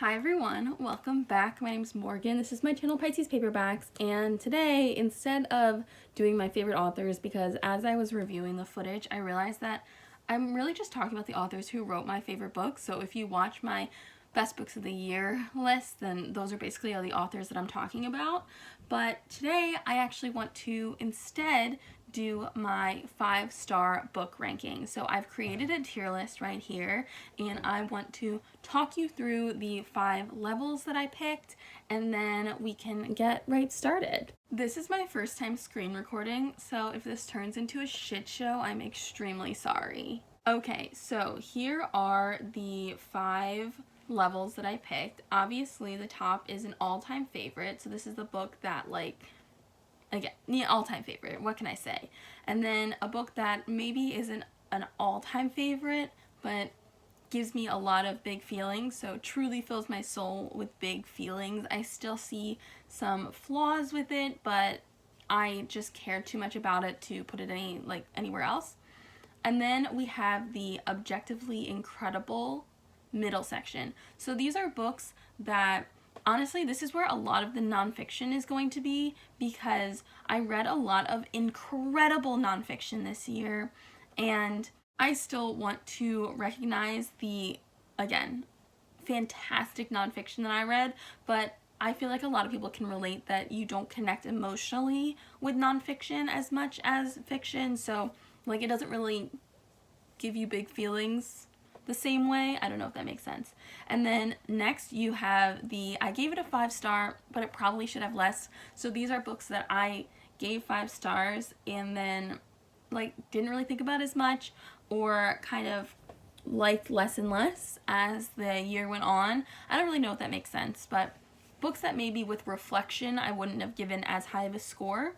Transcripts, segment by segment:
Hi everyone, welcome back. My name is Morgan. This is my channel Pisces Paperbacks, and today, instead of doing my favorite authors, because as I was reviewing the footage, I realized that I'm really just talking about the authors who wrote my favorite books. So if you watch my best books of the year list, then those are basically all the authors that I'm talking about. But today I actually want to instead do my 5-star book ranking. So I've created a tier list right here, and I want to talk you through the 5 levels that I picked, and then we can get right started. This is my first time screen recording, so if this turns into a shit show, I'm extremely sorry. Okay, so here are the 5 levels that I picked. Obviously, the top is an all-time favorite, so this is the book that, again, all-time favorite, what can I say? And then a book that maybe isn't an all-time favorite, but gives me a lot of big feelings, so truly fills my soul with big feelings. I still see some flaws with it, but I just care too much about it to put it anywhere else. And then we have the objectively incredible middle section. So these are books that, honestly, this is where a lot of the nonfiction is going to be, because I read a lot of incredible nonfiction this year, and I still want to recognize the, again, fantastic nonfiction that I read, but I feel like a lot of people can relate that you don't connect emotionally with nonfiction as much as fiction, so it doesn't really give you big feelings the same way. I don't know if that makes sense. And then next you have I gave it a 5-star, but it probably should have less. So these are books that I gave 5 stars and then didn't really think about as much, or kind of liked less and less as the year went on. I don't really know if that makes sense, but books that maybe with reflection I wouldn't have given as high of a score.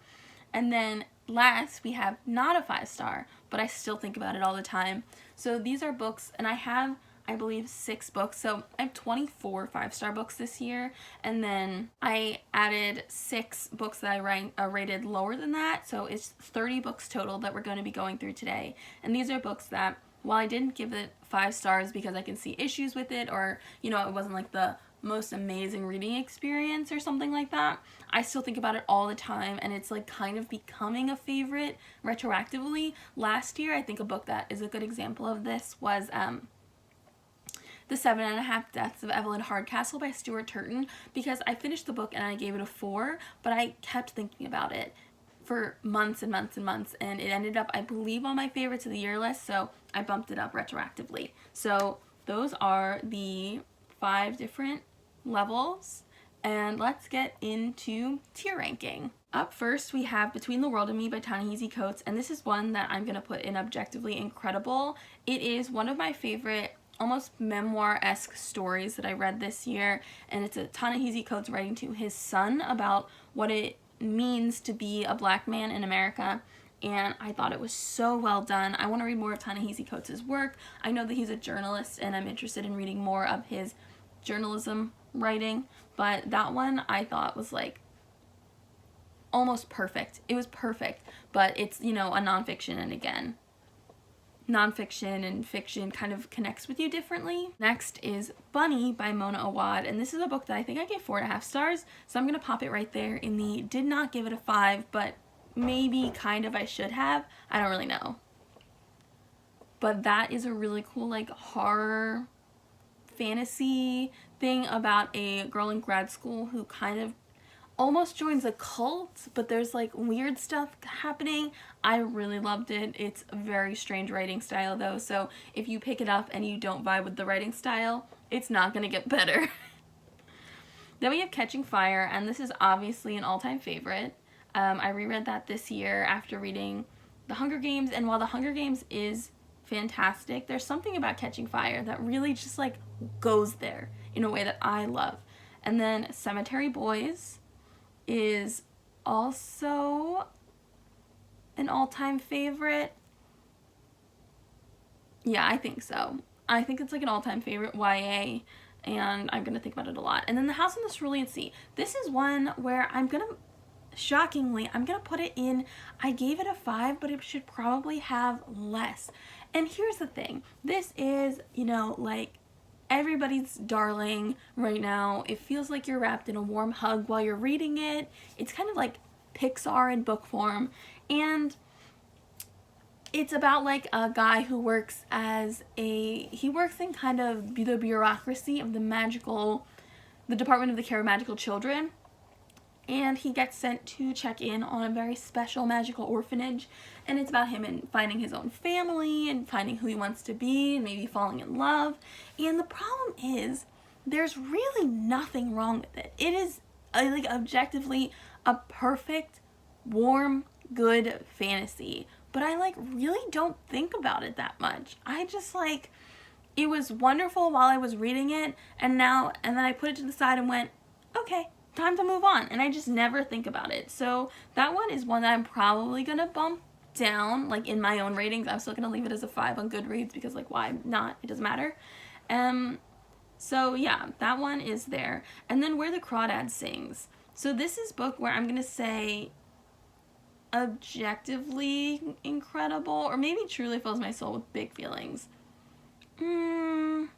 And then last we have not a 5-star, but I still think about it all the time. So these are books, and I have, I believe, 6 books. So I have 24 5-star books this year, and then I added 6 books that I rated lower than that. So it's 30 books total that we're going to be going through today. And these are books that, while I didn't give it 5 stars because I can see issues with it, or, it wasn't the most amazing reading experience or something like that, I still think about it all the time, and it's kind of becoming a favorite retroactively. Last year, I think a book that is a good example of this was The 7.5 Deaths of Evelyn Hardcastle by Stuart Turton, because I finished the book and I gave it a 4, but I kept thinking about it for months and months and months, and it ended up, I believe, on my favorites of the year list, so I bumped it up retroactively. So those are the 5 different levels, and let's get into tier ranking. Up first, we have Between the World and Me by Ta-Nehisi Coates, and this is one that I'm going to put in objectively incredible. It is one of my favorite, almost memoir-esque stories that I read this year, and it's a Ta-Nehisi Coates writing to his son about what it means to be a black man in America, and I thought it was so well done. I want to read more of Ta-Nehisi Coates' work. I know that he's a journalist, and I'm interested in reading more of his journalism writing, but that one I thought was almost perfect. It was perfect, but it's, a nonfiction, and again, nonfiction and fiction kind of connects with you differently. Next is Bunny by Mona Awad, and this is a book that I think I gave 4.5 stars, so I'm going to pop it right there in the did not give it a 5, but maybe kind of I should have. I don't really know. But that is a really cool horror fantasy thing about a girl in grad school who kind of almost joins a cult, but there's weird stuff happening. I really loved it. It's a very strange writing style though, so if you pick it up and you don't vibe with the writing style, it's not gonna get better. Then we have Catching Fire, and this is obviously an all-time favorite. I reread that this year after reading The Hunger Games, and while The Hunger Games is fantastic, there's something about Catching Fire that really just goes there in a way that I love. And then Cemetery Boys is also an all-time favorite. Yeah, I think so. I think it's an all-time favorite YA, and I'm gonna think about it a lot. And then The House on the Cerulean Sea. This is one where shockingly, I'm gonna put it in, I gave it a 5, but it should probably have less. And here's the thing, this is, everybody's darling right now. It feels like you're wrapped in a warm hug while you're reading it. It's kind of like Pixar in book form, and it's about like a guy who works he works in kind of the bureaucracy of the Department of the Care of Magical Children, and he gets sent to check in on a very special magical orphanage, and it's about him and finding his own family and finding who he wants to be and maybe falling in love. And the problem is there's really nothing wrong with it. It is like objectively a perfect, warm, good fantasy, but I like really don't think about it that much. I just like, it was wonderful while I was reading it, and then I put it to the side and went, okay, time to move on, and I just never think about it. So that one is one that I'm probably gonna bump down, like in my own ratings. I'm still gonna leave it as a 5 on Goodreads because like, why not? It doesn't matter. So yeah, that one is there. And then Where the Crawdad Sings. So this is book where I'm gonna say objectively incredible, or maybe truly fills my soul with big feelings. I'm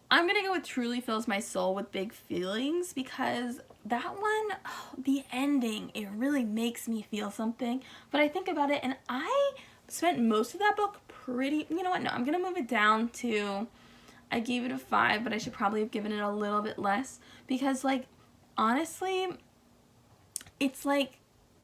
gonna go with truly fills my soul with big feelings, because that one, the ending, it really makes me feel something. But I think about it, and I spent most of that book you know what, no, I'm gonna move it down to, I gave it a 5, but I should probably have given it a little bit less, because like, honestly, it's like,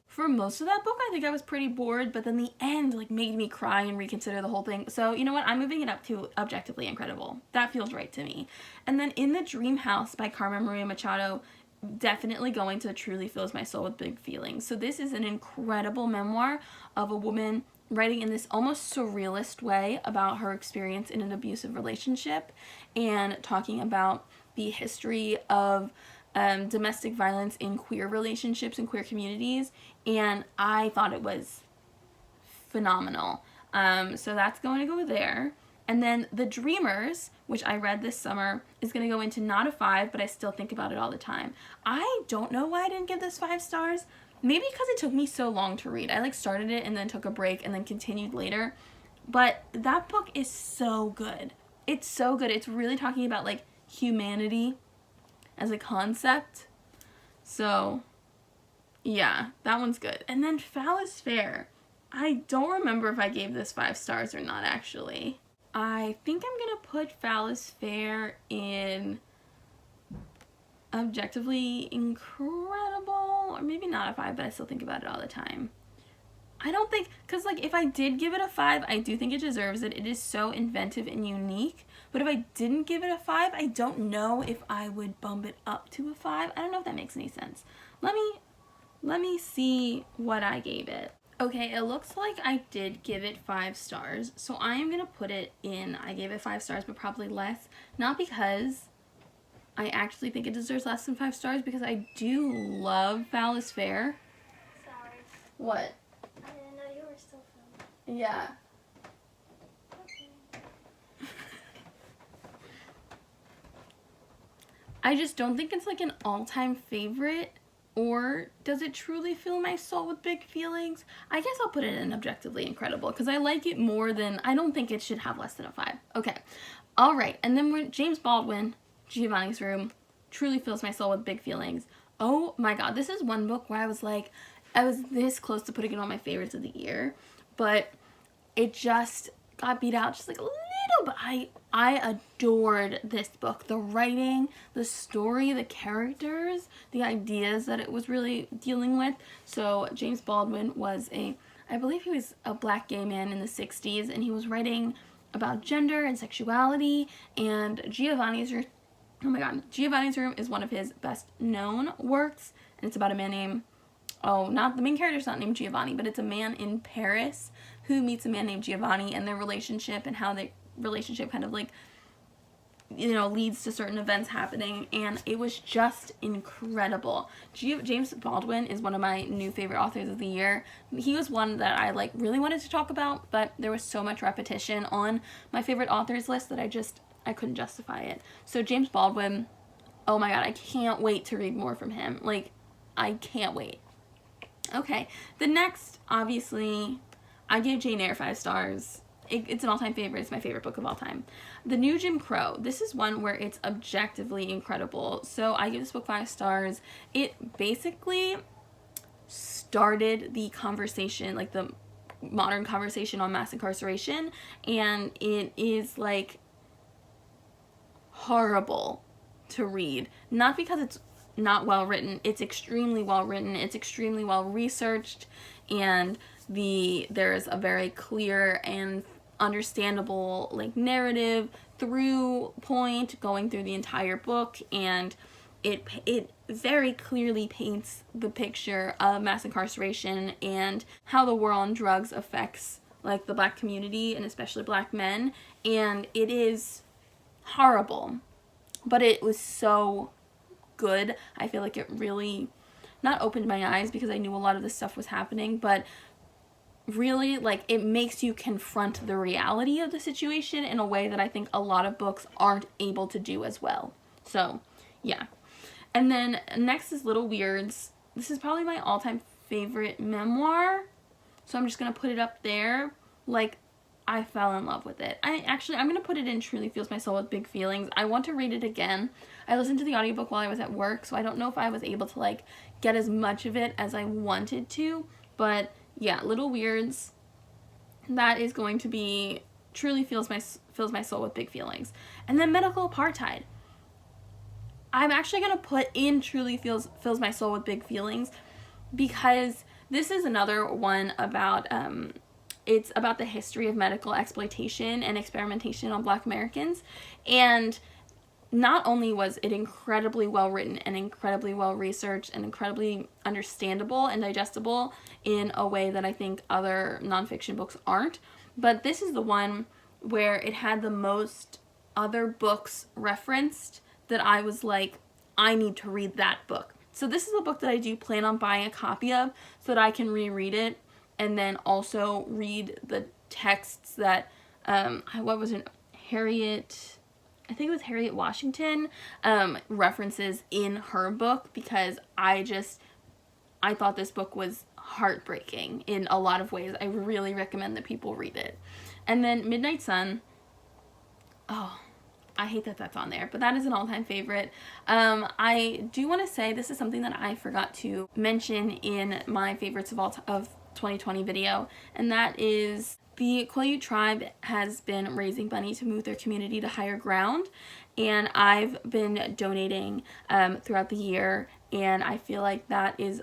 for most of that book, I think I was pretty bored, but then the end like made me cry and reconsider the whole thing. So you know what? I'm moving it up to objectively incredible. That feels right to me. And then In the Dream House by Carmen Maria Machado, definitely going to truly fills my soul with big feelings. So this is an incredible memoir of a woman writing in this almost surrealist way about her experience in an abusive relationship, and talking about the history of domestic violence in queer relationships and queer communities, and I thought it was phenomenal. So that's going to go there. And then The Dreamers, which I read this summer, is going to go into not a 5, but I still think about it all the time. I don't know why I didn't give this 5 stars. Maybe because it took me so long to read. I like started it and then took a break and then continued later. But that book is so good. It's so good. It's really talking about like humanity as a concept. So yeah, that one's good. And then Phallus Fair. I don't remember if I gave this 5 stars or not, actually. I think I'm gonna put Phallus Fair in objectively incredible, or maybe not a 5, but I still think about it all the time. I don't think, because like if I did give it a 5, I do think it deserves it. It is so inventive and unique. But if I didn't give it a 5, I don't know if I would bump it up to a 5. I don't know if that makes any sense. Let me see what I gave it. Okay, it looks like I did give it 5 stars. So I am going to put it in, I gave it 5 stars, but probably less. Not because I actually think it deserves less than 5 stars, because I do love Phallus Fair. Sorry. What? I didn't know you were still filming. Yeah. Okay. I just don't think it's like an all-time favorite. Or does it truly fill my soul with big feelings? I guess I'll put it in objectively incredible, because I like it more than, I don't think it should have less than a 5. Okay. All right. And then when James Baldwin, Giovanni's Room, truly fills my soul with big feelings. Oh my God. This is one book where I was like, I was this close to putting it on my favorites of the year, but it just got beat out just like a little bit. I adored this book. The writing, the story, the characters, the ideas that it was really dealing with. So James Baldwin was I believe he was a black gay man in the 60s, and he was writing about gender and sexuality, and Giovanni's Room is one of his best known works, and it's about a man named, the main character's not named Giovanni, but it's a man in Paris who meets a man named Giovanni, and their relationship and how their relationship kind of like, leads to certain events happening, and it was just incredible. James Baldwin is one of my new favorite authors of the year. He was one that I like really wanted to talk about, but there was so much repetition on my favorite authors list that I couldn't justify it. So James Baldwin, oh my God, I can't wait to read more from him. Like, I can't wait. Okay, the next, obviously, I gave Jane Eyre 5 stars. it's an all-time favorite. It's my favorite book of all time. The New Jim Crow. This is one where it's objectively incredible. So I give this book 5 stars. It basically started the conversation, like the modern conversation on mass incarceration, and it is like horrible to read. Not because it's not well written. It's extremely well written. It's extremely well researched, and there is a very clear and understandable like narrative through point going through the entire book, and it very clearly paints the picture of mass incarceration and how the war on drugs affects like the Black community and especially Black men. And it is horrible, but it was so good. I feel like it really not opened my eyes because I knew a lot of this stuff was happening, but really like it makes you confront the reality of the situation in a way that I think a lot of books aren't able to do as well. So yeah. And then next is Little Weirds. This is probably my all-time favorite memoir, so I'm just gonna put it up there. Like, I fell in love with it. I'm gonna put it in Truly Fills My Soul with Big Feelings. I want to read it again. I listened to the audiobook while I was at work, so I don't know if I was able to like get as much of it as I wanted to, but yeah, Little Weirds, that is going to be Truly fills my soul with big feelings. And then Medical Apartheid. I'm actually going to put in Truly fills my soul with big feelings because this is another one about it's about the history of medical exploitation and experimentation on Black Americans. And not only was it incredibly well written and incredibly well researched and incredibly understandable and digestible in a way that I think other nonfiction books aren't, but this is the one where it had the most other books referenced that I was like, I need to read that book. So this is a book that I do plan on buying a copy of so that I can reread it and then also read the texts that, what was it, I think it was Harriet Washington, references in her book, because I thought this book was heartbreaking in a lot of ways. I really recommend that people read it. And then Midnight Sun, oh, I hate that that's on there, but that is an all-time favorite. I do want to say this is something that I forgot to mention in my favorites of 2020 video, and that is the Quileute tribe has been raising money to move their community to higher ground, and I've been donating throughout the year, and I feel like that is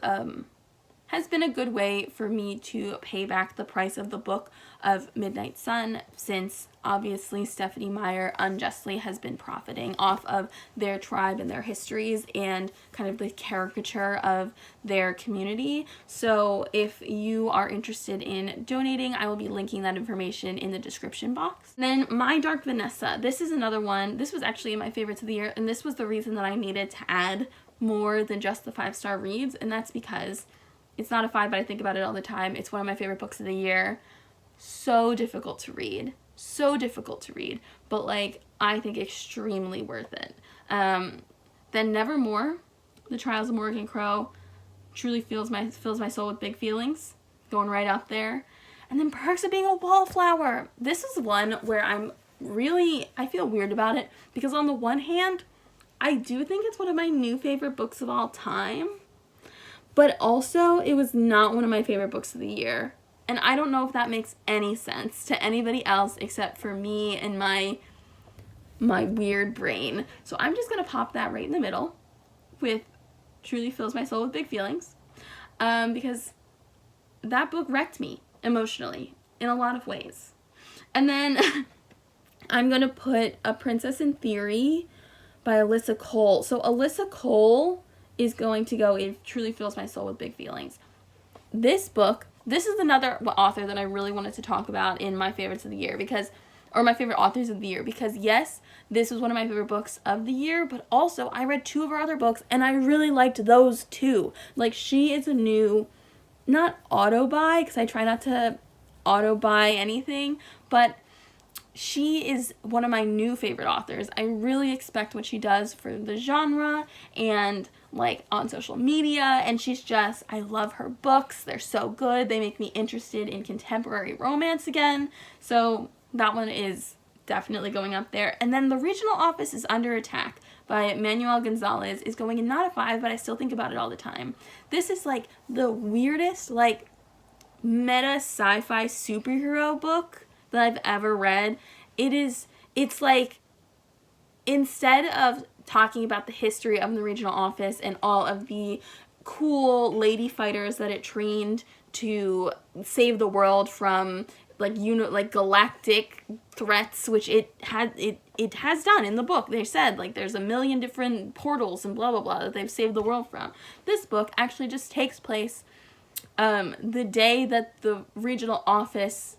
has been a good way for me to pay back the price of the book of Midnight Sun, since obviously Stephenie Meyer unjustly has been profiting off of their tribe and their histories and kind of the caricature of their community. So if you are interested in donating, I will be linking that information in the description box. Then My Dark Vanessa. This is another one. This was actually in my favorites of the year, and this was the reason that I needed to add more than just the 5-star reads, and that's because it's not a 5, but I think about it all the time. It's one of my favorite books of the year. So difficult to read. So difficult to read. But, like, I think extremely worth it. Then Nevermore, The Trials of Morgan Crow, truly fills my soul with big feelings. Going right up there. And then Perks of Being a Wallflower. This is one where I feel weird about it. Because on the one hand, I do think it's one of my new favorite books of all time. But also, it was not one of my favorite books of the year. And I don't know if that makes any sense to anybody else except for me and my weird brain. So I'm just going to pop that right in the middle with Truly Fills My Soul with Big Feelings. Because that book wrecked me emotionally in a lot of ways. And then I'm going to put A Princess in Theory by Alyssa Cole. So Alyssa Cole is going to go in Truly Fills My Soul with Big Feelings. This book, this is another author that I really wanted to talk about in my favorites of the year, or my favorite authors of the year, because yes, this was one of my favorite books of the year, but also I read 2 of her other books and I really liked those too. Like, she is a new, not auto-buy, because I try not to auto-buy anything, but she is one of my new favorite authors. I really expect what she does for the genre and like on social media, and I love her books. They're so good. They make me interested in contemporary romance again. So that one is definitely going up there. And then The Regional Office is Under Attack by Manuel Gonzalez is going in not a 5, but I still think about it all the time. This is like the weirdest, like, meta sci-fi superhero book that I've ever read. It's like, instead of talking about the history of the regional office and all of the cool lady fighters that it trained to save the world from like galactic threats, which it has done in the book. They said like there's a million different portals and blah blah blah that they've saved the world from. This book actually just takes place the day that the regional office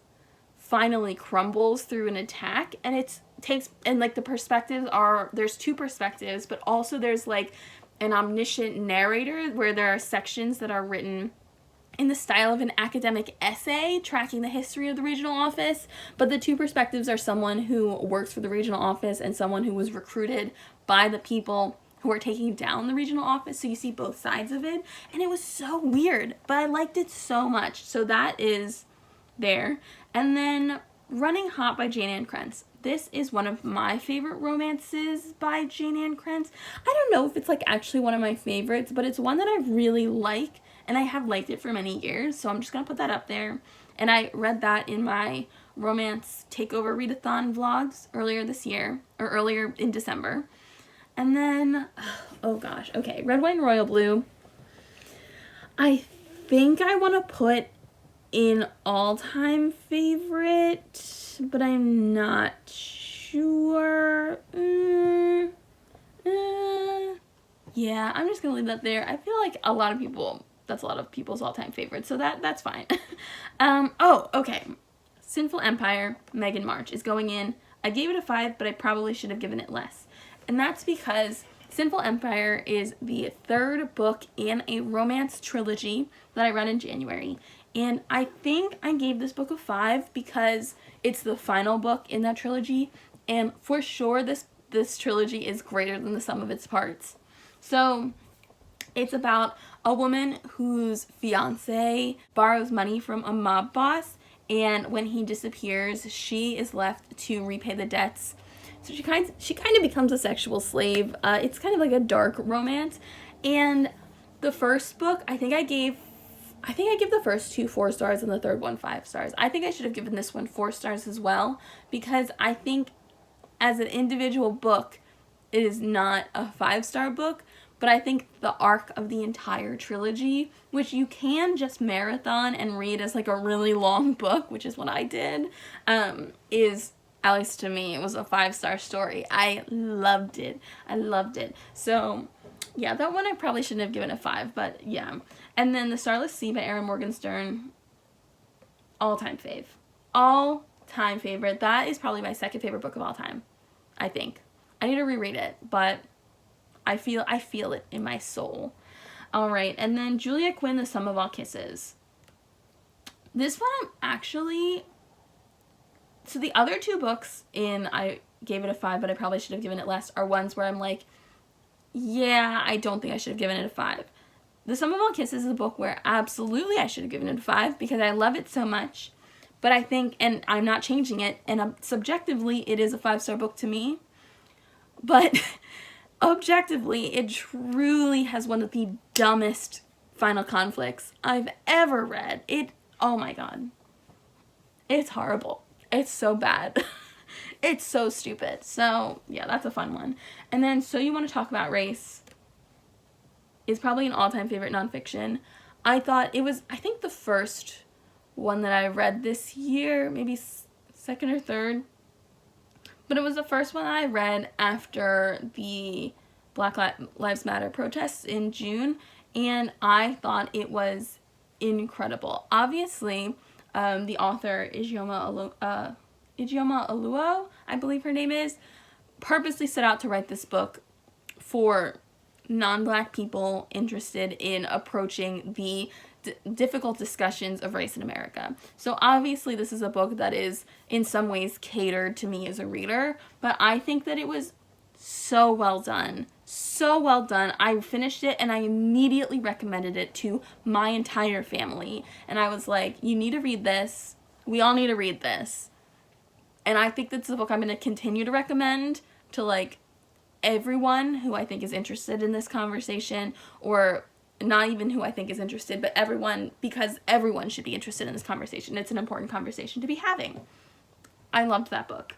finally crumbles through an attack, and like the perspectives are, there's 2 perspectives, but also there's like an omniscient narrator where there are sections that are written in the style of an academic essay tracking the history of the regional office, but the 2 perspectives are someone who works for the regional office and someone who was recruited by the people who are taking down the regional office, so you see both sides of it, and it was so weird, but I liked it so much, so that is there. And then Running Hot by Jane Ann Krentz. This is one of my favorite romances by Jane Ann Krentz. I don't know if it's like actually one of my favorites, but it's one that I really like, and I have liked it for many years, so I'm just going to put that up there. And I read that in my romance takeover readathon vlogs earlier this year, or earlier in December. And then, oh gosh, okay, Red, White, and Royal Blue. I think I want to put in all-time favorite, but I'm not sure. Yeah, I'm just going to leave that there. I feel like that's a lot of people's all-time favorites, so that's fine. Oh, okay. Sinful Empire, Meghan March, is going in. I gave it a 5, but I probably should have given it less. And that's because Sinful Empire is the 3rd book in a romance trilogy that I read in January. And I think I gave this book a 5 because it's the final book in that trilogy. And for sure, this trilogy is greater than the sum of its parts. So it's about a woman whose fiance borrows money from a mob boss. And when he disappears, she is left to repay the debts. So she kind of becomes a sexual slave. It's kind of like a dark romance. And the first book, I think I gave the first 2 4 stars and the third one 5 stars. I think I should have given this one 4 stars as well, because I think as an individual book, it is not a 5-star book, but I think the arc of the entire trilogy, which you can just marathon and read as like a really long book, which is what I did, is, at least to me, it was a 5-star story. I loved it. So yeah, that one I probably shouldn't have given a 5, but yeah. And then The Starless Sea by Erin Morgenstern, all-time fave. All-time favorite. That is probably my 2nd favorite book of all time, I think. I need to reread it, but I feel it in my soul. All right, and then Julia Quinn, The Sum of All Kisses. This one I'm actually... So the other 2 books I gave it a 5, but I probably should have given it less, are ones where I'm like, yeah, I don't think I should have given it a 5. The Sum of All Kisses is a book where absolutely I should have given it a 5 because I love it so much. But I think, and I'm not changing it, and subjectively it is a 5-star book to me. But objectively, it truly has one of the dumbest final conflicts I've ever read. Oh my god. It's horrible. It's so bad. It's so stupid. So, yeah, that's a fun one. And then So You Want to Talk About Race is probably an all-time favorite nonfiction. I think the first one that I read this year, maybe 2nd or 3rd. But it was the first one I read after the Black Lives Matter protests in June, and I thought it was incredible. Obviously, the author, Ijeoma Oluo, I believe her name is, purposely set out to write this book for non-Black people interested in approaching the difficult discussions of race in America. So obviously this is a book that is in some ways catered to me as a reader, but I think that it was so well done. So well done. I finished it and I immediately recommended it to my entire family. And I was like, you need to read this. We all need to read this. And I think that's the book I'm going to continue to recommend to, like, everyone who I think is interested in this conversation, or not even who I think is interested, but everyone, because everyone should be interested in this conversation. It's an important conversation to be having. I loved that book.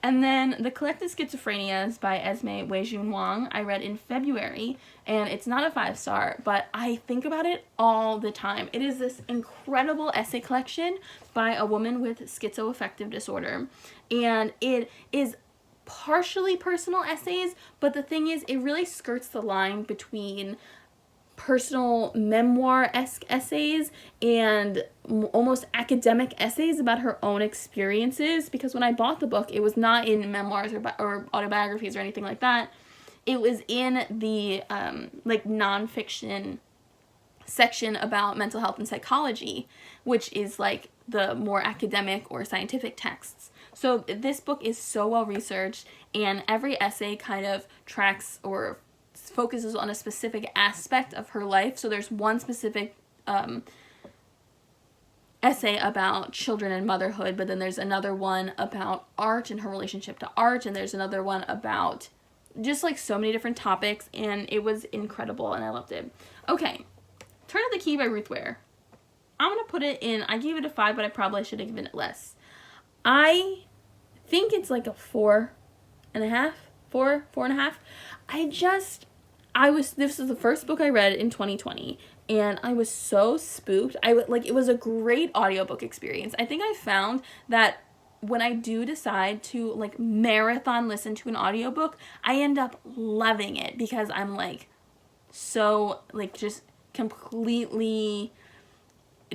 And then The Collective Schizophrenias by Esme Weijun Wang I read in February, and it's not a 5-star, but I think about it all the time. It is this incredible essay collection by a woman with schizoaffective disorder, and it is partially personal essays, but the thing is, it really skirts the line between personal memoir-esque essays and almost academic essays about her own experiences, because when I bought the book, it was not in memoirs or autobiographies or anything like that. It was in the like nonfiction section about mental health and psychology, which is like the more academic or scientific texts. So this book is so well researched, and every essay kind of tracks or focuses on a specific aspect of her life. So there's one specific essay about children and motherhood, but then there's another one about art and her relationship to art, and there's another one about just like so many different topics, and it was incredible and I loved it. Okay, Turn of the Key by Ruth Ware. I'm gonna put it in, I gave it a 5, but I probably should have given it less. I think it's like a 4.5. This was the first book I read in 2020, and I was so spooked. It was a great audiobook experience. I think I found that when I do decide to like marathon listen to an audiobook, I end up loving it because I'm like so like just completely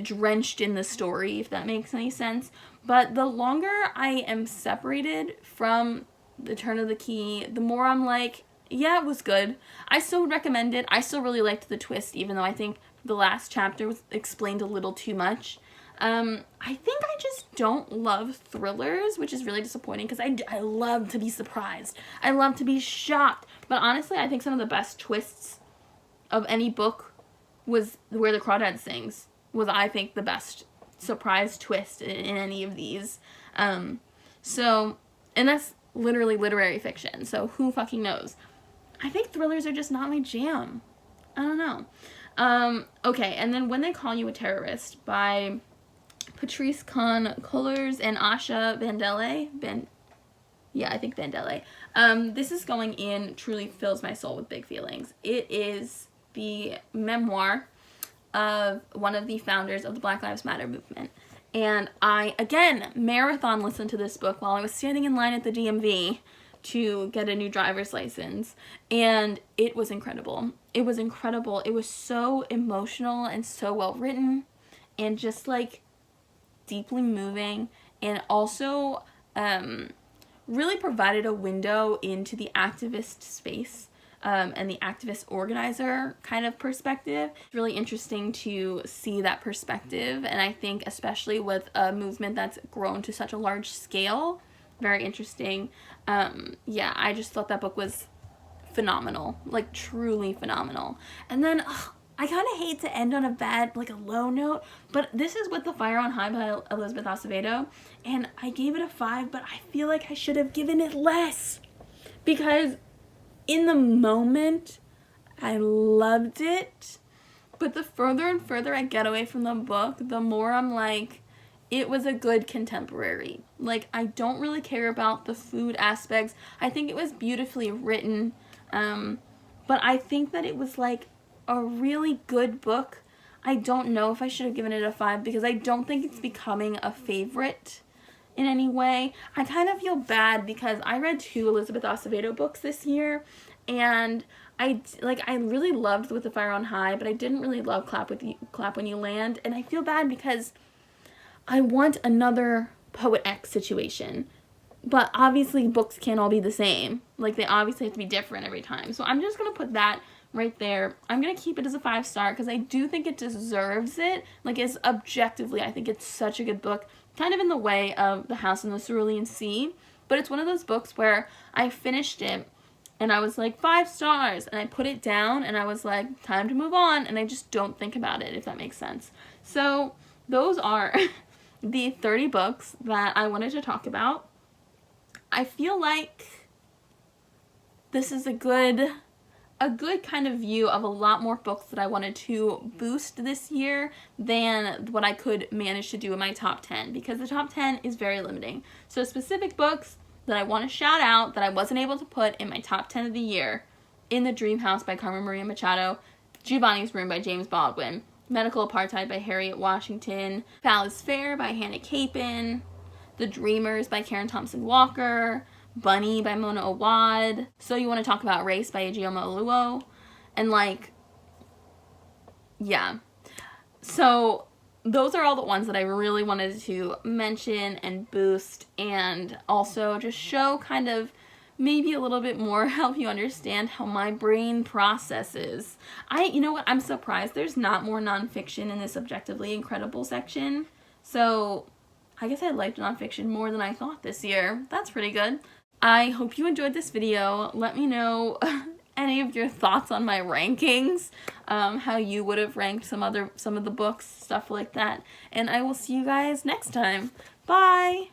drenched in the story, if that makes any sense. But the longer I am separated from the Turn of the Key, the more I'm like, yeah, it was good. I still would recommend it. I still really liked the twist, even though I think the last chapter was explained a little too much. I think I just don't love thrillers, which is really disappointing because I love to be surprised. I love to be shocked. But honestly, I think some of the best twists of any book was Where the Crawdads Sings, was I think the best surprise twist in any of these. So, and that's literally literary fiction, so who fucking knows? I think thrillers are just not my jam. I don't know. Okay, and then When They Call You a Terrorist by Patrice Cullors and Asha Bandele. I think Bandele. This is going in Truly Fills My Soul with Big Feelings. It is the memoir of one of the founders of the Black Lives Matter movement. And I, again, marathon listened to this book while I was standing in line at the DMV to get a new driver's license. And it was incredible. It was incredible. It was so emotional and so well written and just like deeply moving, and also really provided a window into the activist space and the activist organizer kind of perspective. It's really interesting to see that perspective, and I think especially with a movement that's grown to such a large scale, very interesting. Yeah, I just thought that book was phenomenal, like truly phenomenal. And then I kind of hate to end on a bad, like a low note, but this is With the Fire on High by Elizabeth Acevedo, and I gave it a 5, but I feel like I should have given it less because in the moment, I loved it, but the further and further I get away from the book, the more I'm like, it was a good contemporary. Like, I don't really care about the food aspects. I think it was beautifully written, but I think that it was like a really good book. I don't know if I should have given it a 5 because I don't think it's becoming a favorite in any way. I kind of feel bad because I read 2 Elizabeth Acevedo books this year, and I really loved With the Fire on High, but I didn't really love Clap When You Land, and I feel bad because I want another Poet X situation, but obviously books can't all be the same. Like, they obviously have to be different every time. So I'm just gonna put that right there. I'm gonna keep it as a 5-star because I do think it deserves it. Like, it's objectively, I think it's such a good book, kind of in the way of The House in the Cerulean Sea, but it's one of those books where I finished it and I was like 5 stars, and I put it down and I was like, time to move on, and I just don't think about it, if that makes sense. So those are the 30 books that I wanted to talk about. I feel like this is a good kind of view of a lot more books that I wanted to boost this year than what I could manage to do in my top 10, because the top 10 is very limiting. So specific books that I want to shout out that I wasn't able to put in my top 10 of the year: In the Dream House by Carmen Maria Machado, Giovanni's Room by James Baldwin, Medical Apartheid by Harriet Washington, Phallus Fair by Hannah Capin, The Dreamers by Karen Thompson Walker, Bunny by Mona Awad, So You Want to Talk About Race by Ijeoma Oluo, and like, yeah. So those are all the ones that I really wanted to mention and boost, and also just show kind of maybe a little bit more, help you understand how my brain processes. You know what, I'm surprised there's not more nonfiction in this objectively incredible section. So I guess I liked nonfiction more than I thought this year. That's pretty good. I hope you enjoyed this video. Let me know any of your thoughts on my rankings, how you would have ranked some of the books, stuff like that. And I will see you guys next time. Bye!